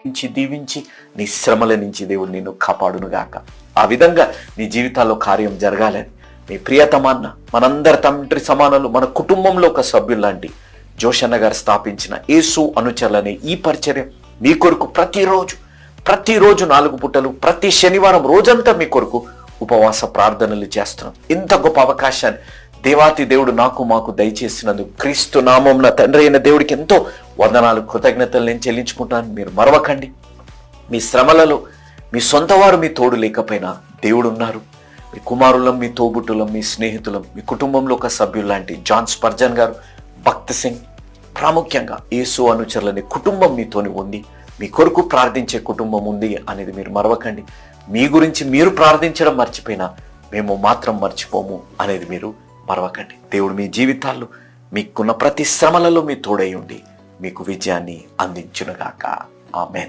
నుంచి దీవించి నీ శ్రమల నుంచి దేవుడు నిన్ను కాపాడునుగాక. ఆ విధంగా నీ జీవితాల్లో కార్యం జరగాలని మీ ప్రియతమాన్న మనందరి తండ్రి సమానులు, మన కుటుంబంలో ఒక సభ్యుల్లాంటి జోషన్న గారు స్థాపించిన యేసు అనుచరులనే ఈ పరిచర్య మీ కొరకు ప్రతిరోజు 4 పూటలు ప్రతి శనివారం రోజంతా మీ కొరకు ఉపవాస ప్రార్థనలు చేస్తున్నాం. ఇంత గొప్ప అవకాశాన్ని దేవాతి దేవుడు మాకు దయచేసినందుకు క్రీస్తు నామమున తండ్రి అయిన దేవుడికి ఎంతో వందనాలు, కృతజ్ఞతలు నేను చెల్లించుకుంటాను. మీరు మరవకండి, మీ శ్రమలలో మీ సొంత వారు మీ తోడు లేకపోయినా దేవుడు ఉన్నారు. మీ కుమారులం, మీ తోబుట్టులం, మీ స్నేహితులం, మీ కుటుంబంలో ఒక సభ్యుల్లాంటి జాన్ స్పర్జన్ గారు, భక్త్ సింగ్, ప్రాముఖ్యంగా యేసు అనుచరులనే కుటుంబం మీతోని ఉంది. మీ కొరకు ప్రార్థించే కుటుంబం ఉంది అనేది మీరు మరవకండి. మీ గురించి మీరు ప్రార్థించడం మర్చిపోయినా మేము మాత్రం మర్చిపోము అనేది మీరు మరవకండి. దేవుడు మీ జీవితాల్లో మీకున్న ప్రతి శ్రమలలో మీ తోడై ఉండి మీకు విజయాన్ని అందించునుగాక. ఆమేన్.